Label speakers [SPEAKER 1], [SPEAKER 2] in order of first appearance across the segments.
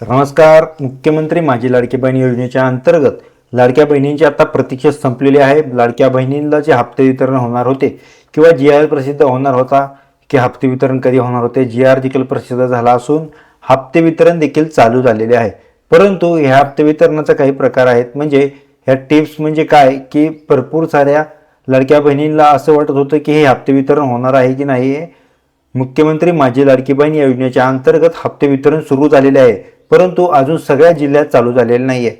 [SPEAKER 1] नमस्कार. मुख्यमंत्री माझी लाडकी बहीण योजनेच्या अंतर्गत लाडक्या बहिणींची आता प्रतीक्षा संपलेली आहे. लाडक्या बहिणींना जे हप्ते वितरण होणार होते किंवा GR प्रसिद्ध होणार होता की हप्ते वितरण कधी होणार होते, GR देखील प्रसिद्ध झाला असून हप्ते वितरण देखील चालू झालेले आहे. परंतु ह्या हप्ते वितरणाचा काही प्रकार आहेत. म्हणजे ह्या टिप्स म्हणजे काय की भरपूर साऱ्या लाडक्या बहिणींना असं वाटत होतं की हे हप्ते वितरण होणार आहे की नाही. मुख्यमंत्री माझी लाडकी बहीण या योजनेच्या अंतर्गत हप्ते वितरण सुरू झालेले आहे, परंतु अजून सगळ्या जिल्ह्यात चालू झालेले नाहीये.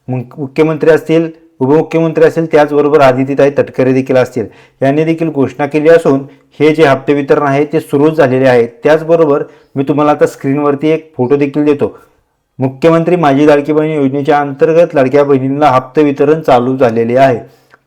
[SPEAKER 1] मुख्यमंत्री असतील, उपमुख्यमंत्री असतील, त्याचबरोबर आदित्यताई तटकरे देखील असतील, यांनी देखील घोषणा केली असून हे जे हप्ते वितरण आहे ते सुरू झालेले आहे. त्याचबरोबर मी तुम्हाला आता स्क्रीनवरती एक फोटो देखील देतो. मुख्यमंत्री माझी लाडकी बहीण योजनेच्या अंतर्गत लाडक्या बहिणींना हप्ते वितरण चालू झालेले आहे.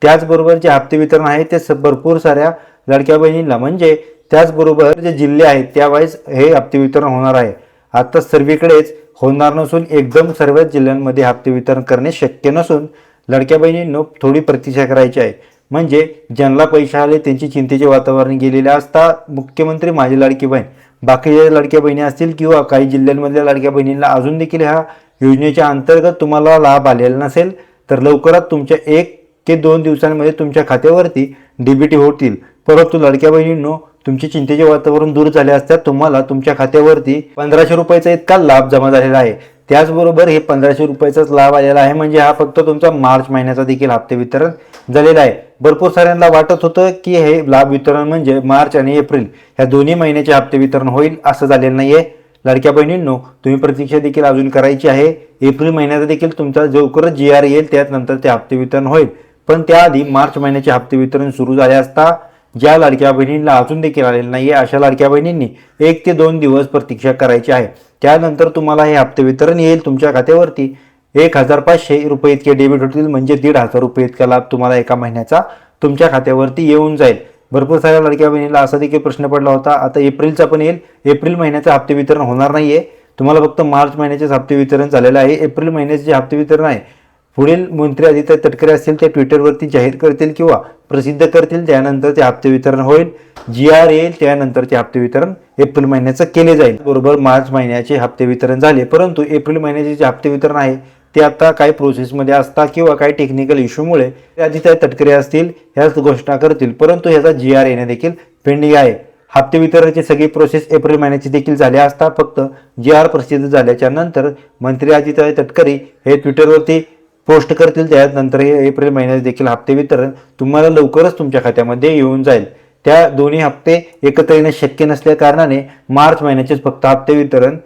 [SPEAKER 1] त्याचबरोबर जे हप्ते वितरण आहे ते भरपूर साऱ्या लाडक्या बहिणींना म्हणजे त्याचबरोबर जे जिल्हे आहेत त्यावेळेस हे हप्ते वितरण होणार आहे. आता सर्वीकडेच होणार नसून एकदम सर्व जिल्ह्यांमध्ये हप्ते वितरण करणे शक्य नसून लाडक्या बहिणींनो थोडी प्रतीक्षा करायची आहे. म्हणजे ज्यांना पैसे आले त्यांची चिंतेचे वातावरण गेलेले असता मुख्यमंत्री माझी लाडकी बहीण बाकीच्या लाडक्या बहिणी असतील किंवा काही जिल्ह्यांमधल्या लाडक्या बहिणींना अजून देखील ह्या योजनेच्या अंतर्गत तुम्हाला लाभ आलेला नसेल तर लवकरात तुमच्या 1 ते 2 दिवसांमध्ये तुमच्या खात्यावरती DBT होतील. परंतु लाडक्या बहिणींनो तुमचे चिंतेचे वातावरण दूर झाले असता तुम्हाला तुमच्या खात्यावरती 1500 रुपयाचा इतका लाभ जमा झालेला आहे. त्याचबरोबर हे 1500 रुपयाचाच लाभ आलेला आहे म्हणजे हा फक्त तुमचा मार्च महिन्याचा देखील हप्ते वितरण झालेला आहे. भरपूर साऱ्यांना वाटत होतं की हे लाभ वितरण म्हणजे मार्च आणि एप्रिल ह्या दोन्ही महिन्याचे हप्ते वितरण होईल, असं झालेलं नाहीये. लाडक्या बहिणींनो तुम्ही प्रतीक्षा देखील अजून करायची आहे. एप्रिल महिन्याचा देखील तुमचा लवकरच GR येईल, त्यानंतर ते हप्ते वितरण होईल. पण त्याआधी मार्च महिन्याचे हप्ते वितरण सुरू झाले असता ज्या लाडक्या बहिणींना अजून देखील आलेलं नाहीये अशा लाडक्या बहिणींनी 1 ते 2 दिवस प्रतीक्षा करायची आहे. त्यानंतर तुम्हाला हे हप्ते वितरण येईल. तुमच्या खात्यावरती 1500 रुपये इतके डेबिट होतील म्हणजे 1500 रुपये इतका लाभ तुम्हाला एका महिन्याचा तुमच्या खात्यावरती येऊन जाईल. भरपूर साऱ्या लाडक्या बहिणीला असा देखील प्रश्न पडला होता. आता एप्रिलचा पण येईल. एप्रिल महिन्याचं हप्ते वितरण होणार नाहीये, तुम्हाला फक्त मार्च महिन्याचेच हप्ते वितरण झालेलं आहे. एप्रिल महिन्याचे जे हप्ते वितरण आहे पुढील मंत्री आदित्य तटकरे असतील ते ट्विटरवरती जाहीर करतील किंवा प्रसिद्ध करतील, त्यानंतर ते हप्ते वितरण होईल. GR येईल, त्यानंतर ते हप्ते वितरण एप्रिल महिन्याचं केले जाईल. बरोबर मार्च महिन्याचे हप्ते वितरण झाले, परंतु एप्रिल महिन्याचे जे हप्ते वितरण आहे ते आता काही प्रोसेसमध्ये असतात किंवा काही टेक्निकल इश्यूमुळे आदित्य तटकरे असतील ह्याच घोषणा करतील, परंतु ह्याचा GR येणे देखील पेंडिंग आहे. हप्ते वितरणाची सगळी प्रोसेस एप्रिल महिन्याची देखील झाली असता फक्त GR प्रसिद्ध झाल्याच्या नंतर मंत्री आदित्य तटकरे हे ट्विटरवरती पोस्ट करतील, त्यानंतर हे एप्रिल महिन्यात देखील हप्ते वितरण तुम्हाला लवकरच तुमच्या खात्यामध्ये येऊन जाईल. त्या दोन्ही हप्ते एकत्र येणे शक्य नसल्या कारणाने मार्च महिन्याचेच फक्त हप्ते वितरण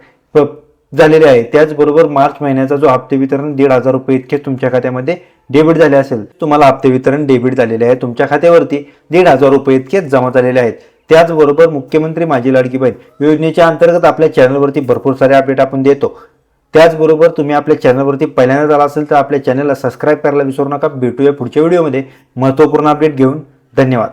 [SPEAKER 1] झालेले आहे. त्याचबरोबर मार्च महिन्याचा जो हप्ते वितरण 1500 रुपये इतके तुमच्या खात्यामध्ये डेबिट झाले असेल, तुम्हाला हप्ते वितरण डेबिट झालेले आहे. तुमच्या खात्यावरती 1500 रुपये इतकेच जमा झालेले आहेत. त्याचबरोबर मुख्यमंत्री माझी लाडकी बहीण योजनेच्या अंतर्गत आपल्या चॅनलवरती भरपूर सारे अपडेट आपण देतो. त्याचबरोबर तुम्ही आपल्या चॅनलवरती पहिल्यांदा झाला असेल तर आपल्या चॅनलला सबस्क्राईब करायला विसरू नका. भेटूया पुढच्या व्हिडिओमध्ये महत्त्वपूर्ण अपडेट घेऊन. धन्यवाद.